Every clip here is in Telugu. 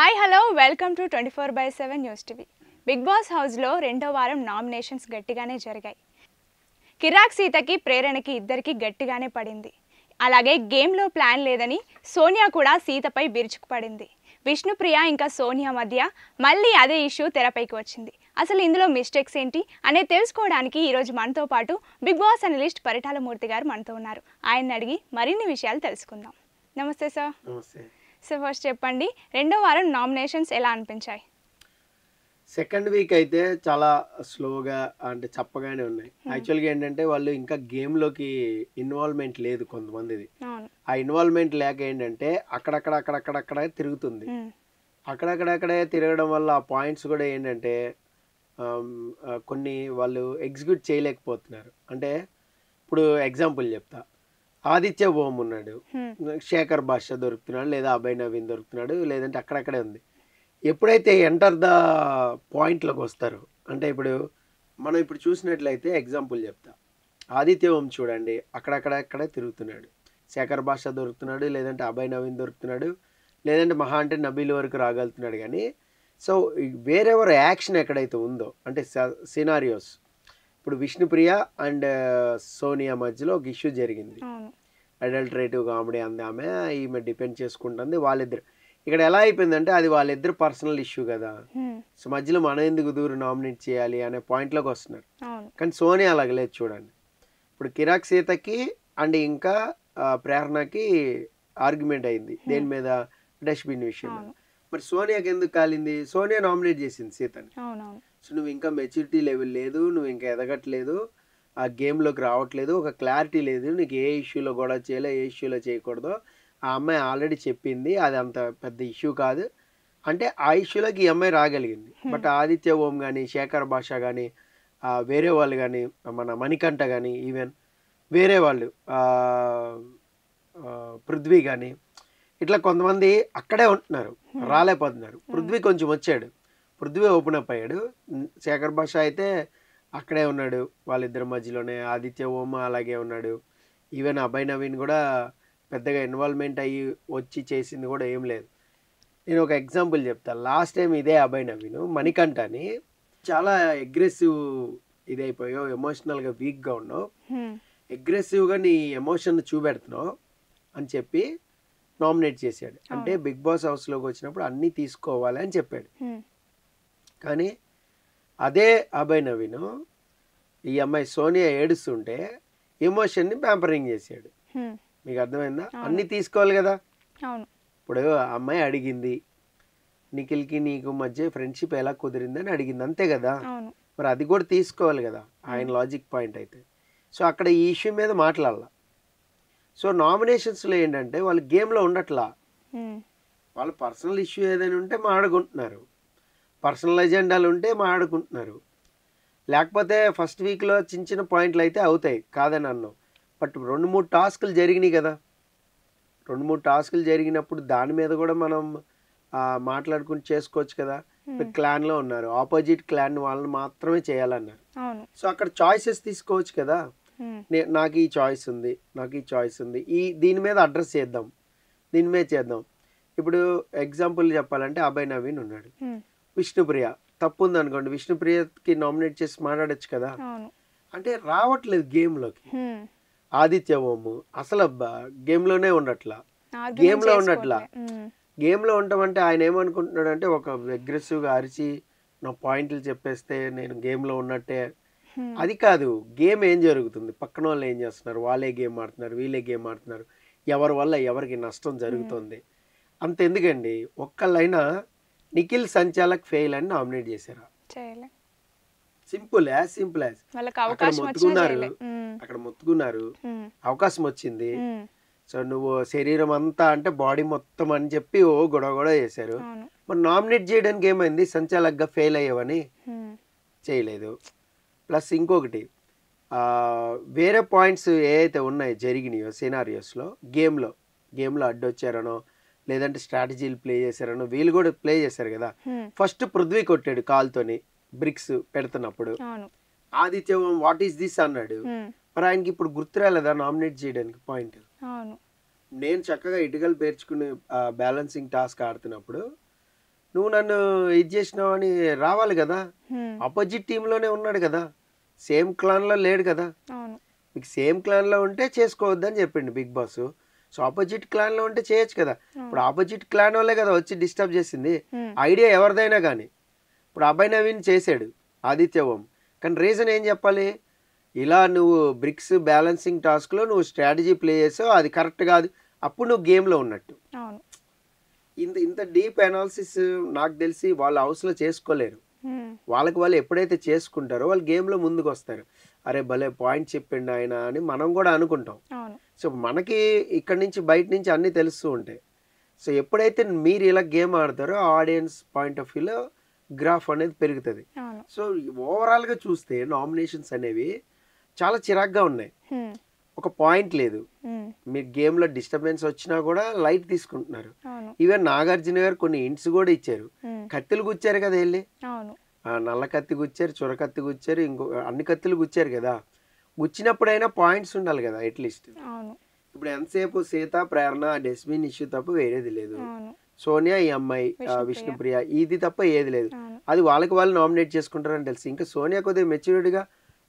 Hi hello welcome to 24/7 news TV. Bigg Boss హౌస్లో రెండో వారం నామినేషన్స్ గట్టిగానే జరిగాయి. కిరాక్ సీతకి ప్రేరణకి ఇద్దరికి గట్టిగానే పడింది. అలాగే గేమ్లో ప్లాన్ లేదని సోనియా కూడా సీతపై విరుచుకుపడింది. విష్ణుప్రియ ఇంకా సోనియా మధ్య మళ్ళీ అదే ఇష్యూ తెరపైకి వచ్చింది. అసలు ఇందులో మిస్టేక్స్ ఏంటి అనేది తెలుసుకోవడానికి ఈరోజు మనతో పాటు బిగ్ బాస్ అనలిస్ట్ పరిటాల మూర్తి గారు మనతో ఉన్నారు. ఆయన్ని అడిగి మరిన్ని విషయాలు తెలుసుకుందాం. నమస్తే సార్. నమస్తే. సో ఫస్ట్ చెప్పండి, రెండో వారం నామినేషన్స్ ఎలా అనిపించాయి? సెకండ్ వీక్ అయితే చాలా స్లోగా అంటే చప్పగానే ఉన్నాయి. యాక్చువల్గా ఏంటంటే వాళ్ళు ఇంకా గేమ్లోకి ఇన్వాల్వ్మెంట్ లేదు కొంతమందిది. ఆ ఇన్వాల్వ్మెంట్ లేక ఏంటంటే అక్కడక్కడ తిరుగుతుంది. అక్కడక్కడే తిరగడం వల్ల ఆ పాయింట్స్ కూడా ఏంటంటే కొన్ని వాళ్ళు ఎగ్జిక్యూట్ చేయలేకపోతున్నారు. అంటే ఇప్పుడు ఎగ్జాంపుల్ చెప్తా, ఆదిత్య ఓం ఉన్నాడు, శేఖర్ భాష దొరుకుతున్నాడు, లేదా అభయ్ నవీన్ దొరుకుతున్నాడు, లేదంటే అక్కడక్కడే ఉంది. ఎప్పుడైతే ఎంటర్ ద పాయింట్లోకి వస్తారు అంటే ఇప్పుడు మనం ఇప్పుడు చూసినట్లయితే ఎగ్జాంపుల్ చెప్తా, ఆదిత్య ఓం చూడండి అక్కడక్కడే తిరుగుతున్నాడు, శేఖర్ భాష దొరుకుతున్నాడు, లేదంటే అభయ్ నవీన్ దొరుకుతున్నాడు, లేదంటే మహా అంటే నబీల్ వరకు రాగలుగుతున్నాడు. కానీ సో వేరెవర్ యాక్షన్ ఎక్కడైతే ఉందో అంటే సినారియోస్, ఇప్పుడు విష్ణుప్రియ అండ్ సోనియా మధ్యలో ఒక ఇష్యూ జరిగింది. అడల్టరేటివ్ కామెడీ అంది ఆమె, ఈమె డిపెండ్ చేసుకుంటుంది వాళ్ళిద్దరు. ఇక్కడ ఎలా అయిపోయిందంటే అది వాళ్ళిద్దరు పర్సనల్ ఇష్యూ కదా, సో మధ్యలో మనం ఎందుకు దూరం నామినేట్ చేయాలి అనే పాయింట్లోకి వస్తున్నారు. కానీ సోనియా అలాగలేదు చూడండి. ఇప్పుడు కిరాక్ సీతకి అండ్ ఇంకా ప్రేరణకి ఆర్గ్యుమెంట్ అయింది దేని మీద, డస్ట్బిన్ విషయం మీద. మరి సోనియాకి ఎందుకు కాలింది? సోనియా నామినేట్ చేసింది సీతని. సో నువ్వు ఇంకా మెచ్యూరిటీ లెవెల్ లేదు, నువ్వు ఇంకా ఎదగట్లేదు, ఆ గేమ్లోకి రావట్లేదు, ఒక క్లారిటీ లేదు, నీకు ఏ ఇష్యూలో గొడవ చేయాలో ఏ ఇష్యూలో చేయకూడదు ఆ అమ్మాయి ఆల్రెడీ చెప్పింది, అది అంత పెద్ద ఇష్యూ కాదు అంటే ఆ ఇష్యూలోకి ఈ అమ్మాయి రాగలిగింది. బట్ ఆదిత్య ఓం కానీ, శేఖర్ భాష కానీ, వేరే వాళ్ళు కానీ, మన మణికంఠ కానీ, ఈవెన్ వేరే వాళ్ళు పృథ్వీ కానీ, ఇట్లా కొంతమంది అక్కడే ఉంటున్నారు, రాలేకపోతున్నారు. పృథ్వీ కొంచెం వచ్చాడు, పృథ్వీ ఓపెన్ అప్ అయ్యాడు. శేఖర్ భాష అయితే అక్కడే ఉన్నాడు వాళ్ళిద్దరి మధ్యలోనే, ఆదిత్య ఓం అలాగే ఉన్నాడు. ఈవెన్ అభయ్ నవీన్ కూడా పెద్దగా ఇన్వాల్వ్మెంట్ అయ్యి వచ్చి చేసింది కూడా ఏం లేదు. నేను ఒక ఎగ్జాంపుల్ చెప్తాను. లాస్ట్ టైం ఇదే అభయ్ నవీన్ మణికంఠని చాలా అగ్రెసివ్ ఇదైపోయావు, ఎమోషనల్గా వీక్గా ఉన్నావు, అగ్రెసివ్గా నీ ఎమోషన్ చూపెడుతున్నావు అని చెప్పి నామినేట్ చేశాడు. అంటే బిగ్ బాస్ హౌస్లోకి వచ్చినప్పుడు అన్నీ తీసుకోవాలి అని చెప్పాడు. కానీ అదే అభయ్ నవీన్ ఈ అమ్మాయి సోనియా ఏడుస్తుంటే ఎమోషన్ని ప్యాంపరింగ్ చేశాడు. మీకు అర్థమైందా? అన్నీ తీసుకోవాలి కదా. ఇప్పుడు అమ్మాయి అడిగింది, నిఖిల్కి నీకు మధ్య ఫ్రెండ్షిప్ ఎలా కుదిరిందని అడిగింది, అంతే కదా. మరి అది కూడా తీసుకోవాలి కదా ఆయన లాజిక్ పాయింట్ అయితే. సో అక్కడ ఈ ఇష్యూ మీద మాట్లాడాల. సో నామినేషన్స్లో ఏంటంటే వాళ్ళు గేమ్లో ఉండట్లా, వాళ్ళ పర్సనల్ ఇష్యూ ఏదైనా ఉంటే మాట్లాడుకుంటున్నారు, పర్సనల్ ఎజెండాలు ఉంటే మాట్లాడుకుంటున్నారు, లేకపోతే ఫస్ట్ వీక్లో చిన్న పాయింట్లు అయితే అవుతాయి కాదని అన్నాం. బట్ 2-3 టాస్కులు జరిగినాయి కదా, 2-3 టాస్కులు జరిగినప్పుడు దాని మీద కూడా మనం మాట్లాడుకుని చేసుకోవచ్చు కదా. క్లాన్లో ఉన్నారు, ఆపోజిట్ క్లాన్ వాళ్ళని మాత్రమే చేయాలన్నారు. సో అక్కడ చాయిసెస్ తీసుకోవచ్చు కదా. నాకు ఈ చాయిస్ ఉంది, నాకు ఈ చాయిస్ ఉంది, దీని మీద అడ్రస్ చేద్దాం, దీని మీద చేద్దాం. ఇప్పుడు ఎగ్జాంపుల్ చెప్పాలంటే అభయ్ నవీన్ ఉన్నాడు, విష్ణుప్రియ తప్పు ఉంది అనుకోండి, విష్ణుప్రియకి నామినేట్ చేసి మాట్లాడచ్చు కదా. అంటే రావట్లేదు గేమ్లోకి. ఆదిత్య ఓము అసలు గేమ్లోనే ఉండట్లా, గేమ్లో ఉండట్లా. గేమ్లో ఉండటమంటే ఆయన ఏమనుకుంటున్నాడు అంటే ఒక అగ్రెసివ్గా అరిచి నా పాయింట్లు చెప్పేస్తే నేను గేమ్లో ఉన్నట్టే. అది కాదు, గేమ్ ఏం జరుగుతుంది, పక్కన వాళ్ళు ఏం చేస్తున్నారు, వాళ్ళే గేమ్ ఆడుతున్నారు, వీళ్ళే గేమ్ ఆడుతున్నారు, ఎవరి వల్ల ఎవరికి నష్టం జరుగుతుంది అంత ఎందుకండి. ఒక్కళ్ళైనా నిఖిల్ సంచాలక్ ఫెయిల్ అని నామినేట్ చేశారా? Simple as simple as. అక్కడ మొత్తుకున్నారు, అవకాశం వచ్చింది, సో నువ్వు శరీరం అంతా అంటే బాడీ మొత్తం అని చెప్పి ఓ గొడవ చేశారు. మరి నామినేట్ చేయడానికి ఏమైంది, సంచాలక్గా ఫెయిల్ అయ్యావని చేయలేదు. ప్లస్ ఇంకొకటి వేరే పాయింట్స్ ఏవైతే ఉన్నాయి జరిగినాయో సినారియోస్లో, గేమ్లో అడ్డొచ్చారనో లేదంటే స్ట్రాటజీలు ప్లే చేశారనో వీళ్ళు కూడా ప్లే చేశారు కదా. ఫస్ట్ పృథ్వీ కొట్టాడు కాల్తోని బ్రిక్స్ పెడుతున్నప్పుడు, ఆదిత్య వాట్ ఈస్ దిస్ అన్నాడు. మరి ఆయనకి ఇప్పుడు గుర్తురాలేదా నామినేట్ చేయడానికి పాయింట్? నేను చక్కగా ఇటుకలు పేర్చుకుని బ్యాలెన్సింగ్ టాస్క్ ఆడుతున్నప్పుడు నువ్వు నన్ను ఇది చేసినావు అని రావాలి కదా. ఆపోజిట్ టీంలోనే ఉన్నాడు కదా, సేమ్ క్లాన్లో లేడు కదా. అవును మీకు సేమ్ క్లాన్లో ఉంటే చేసుకోవద్దని చెప్పిండు బిగ్ బాస్. సో ఆపోజిట్ క్లాన్లో ఉంటే చేయొచ్చు కదా. ఇప్పుడు ఆపోజిట్ క్లాన్ వాళ్ళే కదా వచ్చి డిస్టర్బ్ చేసింది. ఐడియా ఎవరిదైనా కానీ ఇప్పుడు అభయ్ నవీన్ చేశాడు ఆదిత్య ఓం, కానీ రీజన్ ఏం చెప్పాలి? ఇలా నువ్వు బ్రిక్స్ బ్యాలెన్సింగ్ టాస్క్లో నువ్వు స్ట్రాటజీ ప్లే చేసావు, అది కరెక్ట్ కాదు, అప్పుడు నువ్వు గేమ్లో ఉన్నట్టు. అవును ఇంత ఇంత డీప్ అనాలిసిస్ నాకు తెలిసి వాళ్ళ హౌస్లో చేసుకోలేరు. వాళ్ళకి వాళ్ళు ఎప్పుడైతే చేసుకుంటారో వాళ్ళు గేమ్లో ముందుకు వస్తారు. అరే భలే పాయింట్ చెప్పిండు ఆయన అని మనం కూడా అనుకుంటాం. అవును సో మనకి ఇక్కడ నుంచి బయట నుంచి అన్నీ తెలుస్తూ ఉంటాయి. సో ఎప్పుడైతే మీరు ఇలా గేమ్ ఆడతారో ఆడియన్స్ పాయింట్ ఆఫ్ వ్యూలో గ్రాఫ్ అనేది పెరుగుతుంది. అవును సో ఓవరాల్గా చూస్తే నామినేషన్స్ అనేవి చాలా చిరాగ్గా ఉన్నాయి. ఒక పాయింట్ లేదు. మీరు గేమ్లో డిస్టర్బెన్స్ వచ్చినా కూడా లైట్ తీసుకుంటున్నారు. అవును ఈవెన్ నాగార్జున గారు కొన్ని ఇంట్స్ కూడా ఇచ్చారు. కత్తులు గుచ్చారు కదా వెళ్ళి, అవును నల్ల కత్తి గుచ్చారు, చురకత్తి గుచ్చారు, ఇంకో అన్ని కత్తులు గుచ్చారు కదా. గుచ్చినప్పుడైనా పాయింట్స్ ఉండాలి కదా అట్లీస్ట్. అవును ఇప్పుడు ఎంతసేపు సీత, ప్రేరణ, డెస్మిన్ ఇష్యూ తప్ప వేరేది లేదు. అవును సోనియా, ఈ అమ్మాయి విష్ణుప్రియ, ఇది తప్ప ఏది లేదు. అది వాళ్ళకి వాళ్ళు నామినేట్ చేసుకుంటారని తెలుసు. ఇంకా సోనియా కొద్దిగా మెచ్యూరిటీగా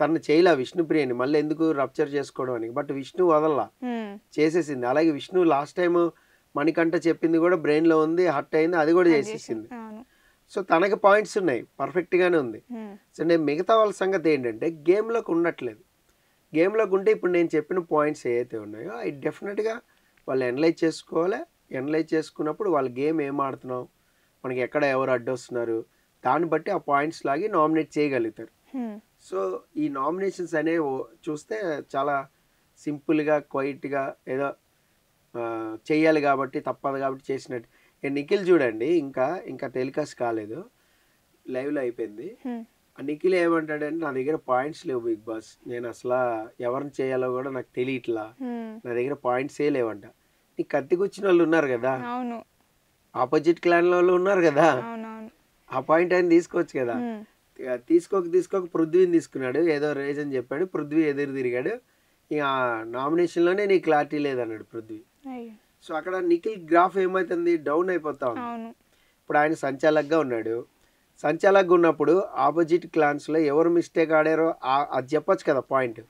తను చేయలే విష్ణుప్రియని, మళ్ళీ ఎందుకు రప్చర్ చేసుకోవడం అని. బట్ విష్ణు వదల్లా, చేసేసింది. అలాగే విష్ణు లాస్ట్ టైం మణికంఠ చెప్పింది కూడా బ్రెయిన్లో ఉంది, హర్ట్ అయింది, అది కూడా చేసేసింది. సో తనకి పాయింట్స్ ఉన్నాయి, పర్ఫెక్ట్గానే ఉంది. సో నేను మిగతా వాళ్ళ సంగతి ఏంటంటే గేమ్లోకి ఉండట్లేదు. గేమ్లోకి ఉంటే ఇప్పుడు నేను చెప్పిన పాయింట్స్ ఏవైతే ఉన్నాయో అవి డెఫినెట్గా వాళ్ళు ఎనలైజ్ చేసుకోవాలి. ఎనలైజ్ చేసుకున్నప్పుడు వాళ్ళ గేమ్ ఏం ఆడుతున్నాం, మనకి ఎక్కడ ఎవరు అడ్డొస్తున్నారు, దాన్ని బట్టి ఆ పాయింట్స్ లాగి నామినేట్ చేయగలుగుతారు. సో ఈ నామినేషన్స్ అనేవి చూస్తే చాలా సింపుల్గా క్వైట్గా ఏదో చెయ్యాలి కాబట్టి తప్పదు కాబట్టి చేసినట్టు. నిఖిల్ చూడండి, ఇంకా టెలికాస్ట్ కాలేదు, లైవ్లో అయిపోయింది. నిఖిల్ ఏమంటాడంటే నా దగ్గర పాయింట్స్ లేవు బిగ్ బాస్, నేను అసలు ఎవరిని చేయాలో కూడా నాకు తెలియట్లా, నా దగ్గర పాయింట్సే లేవంట. నీకు కత్తికొచ్చిన వాళ్ళు ఉన్నారు కదా, ఆపోజిట్ క్లాన్ వాళ్ళు ఉన్నారు కదా, ఆ పాయింట్ ఆయన తీసుకోవచ్చు కదా. తీసుకోక పృథ్వీని తీసుకున్నాడు, ఏదో రీజన్ చెప్పాడు, పృథ్వీ ఎదురు తిరిగాడు. ఇక నామినేషన్లోనే నీకు క్లారిటీ లేదన్నాడు పృథ్వీ. సో అక్కడ నిఖిల్ గ్రాఫ్ ఏమవుతుంది, డౌన్ అయిపోతా ఉంది. ఇప్పుడు ఆయన సంచాలక్గా ఉన్నాడు. సంచాలక్గా ఉన్నప్పుడు ఆపోజిట్ క్లాన్స్లో ఎవరు మిస్టేక్ ఆడారో అది చెప్పొచ్చు కదా పాయింట్.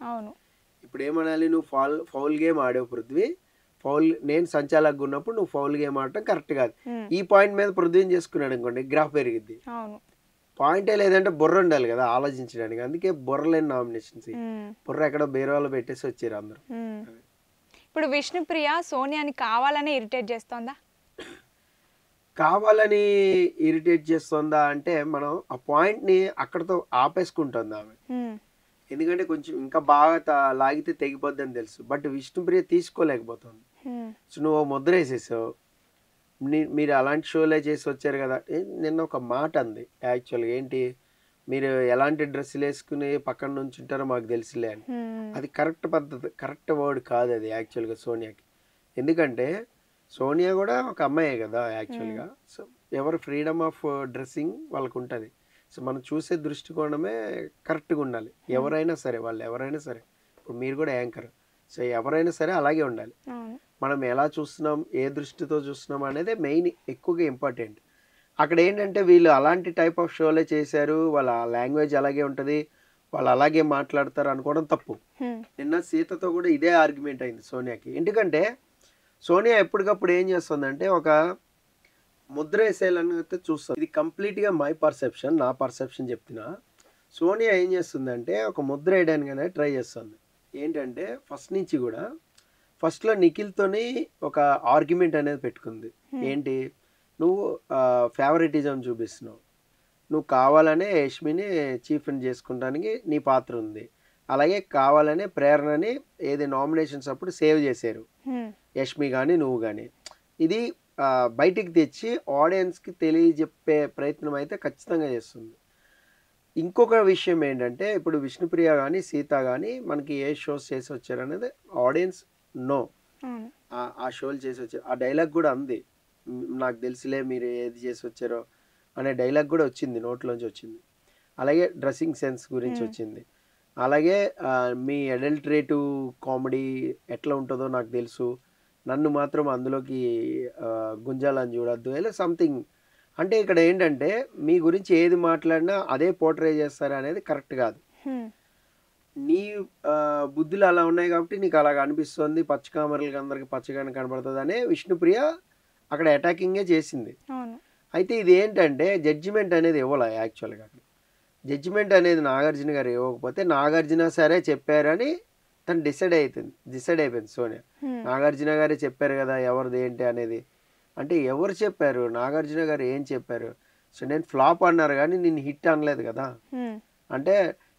ఇప్పుడు ఏమనాలి, నువ్వు ఫౌల్ గేమ్ ఆడావు పృథ్వీ, నేను సంచాలక్గా ఉన్నప్పుడు నువ్వు ఫౌల్ గేమ్ ఆడటం కరెక్ట్ కాదు. ఈ పాయింట్ మీద పృథ్వీని చేసుకున్నాడు అనుకోండి, గ్రాఫ్ పెరిగిద్ది. పాయింటే లేదంటే బుర్ర ఉండాలి కదా ఆలోచించడానికి, అందుకే బుర్ర లేని నామినేషన్స్. బుర్ర ఎక్కడో బేరే వాళ్ళు పెట్టేసి వచ్చారు అందరూ. ఇప్పుడు విష్ణుప్రియ సోనియాని కావాలని ఇరిటేట్ చేస్తోందా? కావాలని ఇరిటేట్ చేస్తుందా అంటే మనం ఆ పాయింట్ని అక్కడతో ఆపేసుకుంటుంది ఆమె. ఎందుకంటే కొంచెం ఇంకా బాగా లాగితే తెగిపోద్ది అని తెలుసు. బట్ విష్ణుప్రియ తీసుకోలేకపోతుంది. సో నువ్వు ముద్ర వేసేసావు, మీరు అలాంటి షోలే చేసి వచ్చారు కదా. నిన్న ఒక మాట అంది యాక్చువల్గా, ఏంటి మీరు ఎలాంటి డ్రెస్సులు వేసుకుని పక్కన నుంచి ఉంటారో మాకు తెలుసులే అని. అది కరెక్ట్ పద్ధతి, కరెక్ట్ వర్డ్ కాదు అది యాక్చువల్గా సోనియాకి. ఎందుకంటే సోనియా కూడా ఒక అమ్మాయే కదా యాక్చువల్గా. సో ఎవరు ఫ్రీడమ్ ఆఫ్ డ్రెస్సింగ్ వాళ్ళకు ఉంటుంది. సో మనం చూసే దృష్టికోణమే కరెక్ట్గా ఉండాలి. ఎవరైనా సరే, వాళ్ళు ఎవరైనా సరే, ఇప్పుడు మీరు కూడా యాంకర్, సో ఎవరైనా సరే అలాగే ఉండాలి. మనం ఎలా చూస్తున్నాం, ఏ దృష్టితో చూస్తున్నాం అనేది మెయిన్ ఎక్కువగా ఇంపార్టెంట్. అక్కడ ఏంటంటే వీళ్ళు అలాంటి టైప్ ఆఫ్ షోలే చేశారు, వాళ్ళ లాంగ్వేజ్ అలాగే ఉంటుంది, వాళ్ళు అలాగే మాట్లాడతారు అనుకోవడం తప్పు. నిన్న సీతతో కూడా ఇదే ఆర్గ్యుమెంట్ అయింది సోనియాకి. ఎందుకంటే సోనియా ఎప్పటికప్పుడు ఏం చేస్తుందంటే ఒక ముద్ర వేసేయాలని చూస్తుంది. ఇది కంప్లీట్గా మై పర్సెప్షన్, నా పర్సెప్షన్ చెప్తున్నా. సోనియా ఏం చేస్తుందంటే ఒక ముద్ర వేయడానికనే ట్రై చేస్తుంది. ఏంటంటే ఫస్ట్ నుంచి కూడా ఫస్ట్లో నిఖిల్తోని ఒక ఆర్గ్యుమెంట్ అనేది పెట్టుకుంది. ఏంటి, నువ్వు ఫేవరెటిజం చూపిస్తున్నావు, నువ్వు కావాలనే యష్మిని చీఫ్ని చేసుకుంటానికి నీ పాత్ర ఉంది, అలాగే కావాలనే ప్రేరణని ఏది నామినేషన్స్ అప్పుడు సేవ్ చేశారు యష్మి కానీ నువ్వు కానీ. ఇది బయటికి తెచ్చి ఆడియన్స్కి తెలియజెప్పే ప్రయత్నం అయితే ఖచ్చితంగా చేస్తుంది. ఇంకొక విషయం ఏంటంటే ఇప్పుడు విష్ణుప్రియ కానీ సీత కానీ మనకి ఏ షోస్ చేసి వచ్చారు అనేది ఆడియన్స్ నో. ఆ షోలు చేసి వచ్చారు, ఆ డైలాగ్ కూడా అంది, నాకు తెలుసులే మీరు ఏది చేసి వచ్చారో అనే డైలాగ్ కూడా వచ్చింది, నోట్లోంచి వచ్చింది. అలాగే డ్రెస్సింగ్ సెన్స్ గురించి వచ్చింది. అలాగే మీ అడల్టరేటివ్ కామెడీ ఎట్లా ఉంటుందో నాకు తెలుసు, నన్ను మాత్రం అందులోకి గుంజాలని చూడొద్దు, ఇలా సంథింగ్ అంటే ఇక్కడ ఏంటంటే మీ గురించి ఏది మాట్లాడినా అదే పోర్ట్రే చేస్తారు అనేది కరెక్ట్ కాదు. నీ బుద్ధులు అలా ఉన్నాయి కాబట్టి నీకు అలాగ అనిపిస్తుంది, పచ్చకామరులకి అందరికి పచ్చగానే కనబడుతుంది అనే విష్ణుప్రియ అక్కడ అటాకింగే చేసింది. అయితే ఇది ఏంటంటే జడ్జిమెంట్ అనేది ఇవ్వాలి యాక్చువల్గా. అక్కడ జడ్జిమెంట్ అనేది నాగార్జున గారు ఇవ్వకపోతే నాగార్జున సరే చెప్పారని తను డిసైడ్ అయిపోయింది సోనియా. నాగార్జున గారే చెప్పారు కదా ఎవరిది ఏంటి అనేది. అంటే ఎవరు చెప్పారు, నాగార్జున గారు ఏం చెప్పారు? సో నేను ఫ్లాప్ అన్నారు కానీ నేను హిట్ అనలేదు కదా. అంటే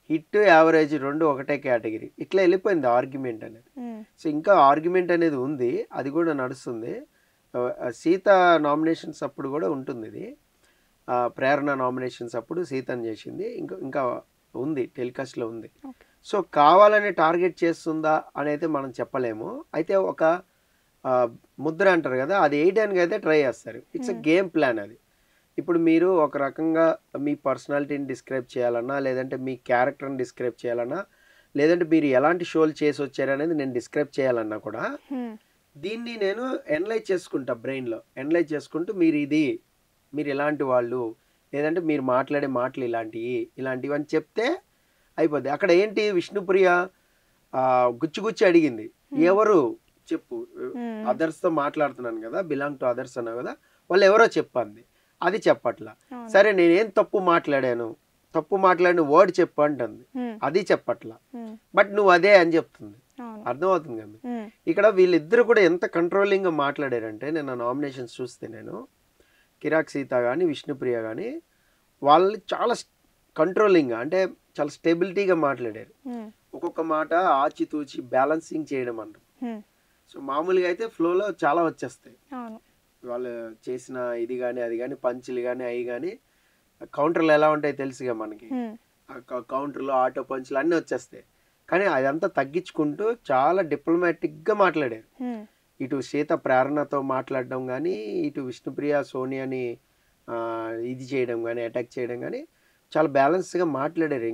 హిట్ యావరేజ్ రెండు ఒకటే కేటగిరీ, ఇట్లా వెళ్ళిపోయింది ఆర్గ్యుమెంట్ అనేది. సో ఇంకా ఆర్గ్యుమెంట్ అనేది ఉంది, అది కూడా నడుస్తుంది. సీత నామినేషన్స్ అప్పుడు కూడా ఉంటుంది ఇది. ప్రేరణ నామినేషన్స్ అప్పుడు సీతని చేసింది, ఇంకా ఉంది, టెలికాస్ట్లో ఉంది. సో కావాలని టార్గెట్ చేస్తుందా అని అయితే మనం చెప్పలేము. అయితే ఒక ముద్ర అంటారు కదా, అది వేయడానికి అయితే ట్రై చేస్తారు. ఇట్స్ ఎ గేమ్ ప్లాన్ అది. ఇప్పుడు మీరు ఒక రకంగా మీ పర్సనాలిటీని డిస్క్రైబ్ చేయాలన్నా, లేదంటే మీ క్యారెక్టర్ని డిస్క్రైబ్ చేయాలన్నా, లేదంటే మీరు ఎలాంటి షోలు చేసి వచ్చారనేది నేను డిస్క్రైబ్ చేయాలన్నా కూడా దీన్ని నేను ఎనలైజ్ చేసుకుంటా, బ్రెయిన్లో ఎనలైజ్ చేసుకుంటూ మీరు ఇలాంటి వాళ్ళు, లేదంటే మీరు మాట్లాడే మాటలు ఇలాంటివి అని చెప్తే అయిపోద్ది. అక్కడ ఏంటి, విష్ణుప్రియ గుచ్చి అడిగింది, ఎవరు చెప్పు, అదర్స్తో మాట్లాడుతున్నాను కదా, బిలాంగ్ టు అదర్స్ అన్నావు కదా, వాళ్ళు ఎవరో చెప్పండి. అది చెప్పట్లా. సరే నేనేం తప్పు మాట్లాడిన వర్డ్ చెప్పు అంటుంది, అది చెప్పట్లా. బట్ నువ్వు అదే అని చెప్తుంది. అర్థమవుతుంది కదా. ఇక్కడ వీళ్ళిద్దరు కూడా ఎంత కంట్రోలింగ్ గా మాట్లాడారంటే, నేను నామినేషన్స్ చూస్తే నేను కిరాక్ సీత కానీ విష్ణుప్రియ కానీ వాళ్ళు చాలా కంట్రోలింగ్, అంటే చాలా స్టెబిలిటీగా మాట్లాడారు. ఒక్కొక్క మాట ఆచితూచి బ్యాలెన్సింగ్ చేయడం అంటారు. సో మామూలుగా అయితే ఫ్లోలో చాలా వచ్చేస్తాయి, వాళ్ళు చేసిన ఇది కానీ అది కానీ, పంచులు కానీ అవి కానీ. కౌంటర్లు ఎలా ఉంటాయి తెలుసుగా మనకి, కౌంటర్లో ఆటో పంచులు అన్నీ వచ్చేస్తాయి. కానీ అదంతా తగ్గించుకుంటూ చాలా డిప్లొమాటిక్గా మాట్లాడారు. ఇటు సీత ప్రేరణతో మాట్లాడడం కానీ, ఇటు విష్ణుప్రియ సోనియాని ఇది చేయడం కానీ, అటాక్ చేయడం కానీ చాలా బ్యాలెన్స్గా మాట్లాడారు.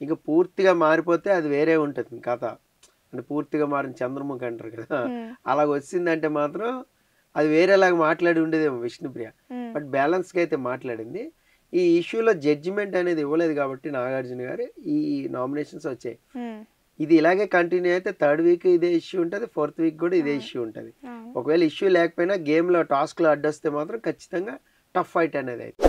ఇంకా పూర్తిగా మారిపోతే అది వేరే ఉంటుంది కథ. అంటే పూర్తిగా మారిన చంద్రముఖి అంటారు కదా, అలాగ వచ్చిందంటే మాత్రం అది వేరేలాగా మాట్లాడి ఉండేదేమో విష్ణుప్రియ. బట్ బ్యాలెన్స్గా అయితే మాట్లాడింది. ఈ ఇష్యూలో జడ్జిమెంట్ అనేది ఇవ్వలేదు కాబట్టి నాగార్జున గారు ఈ నామినేషన్స్ వచ్చాయి. ఇది ఇలాగే కంటిన్యూ అయితే థర్డ్ వీక్ ఇదే ఇష్యూ ఉంటుంది, ఫోర్త్ వీక్ కూడా ఇదే ఇష్యూ ఉంటుంది. ఒకవేళ ఇష్యూ లేకపోయినా గేమ్లో టాస్క్లో అడ్డొస్తే మాత్రం ఖచ్చితంగా టఫ్ ఫైట్ అనేది అయితే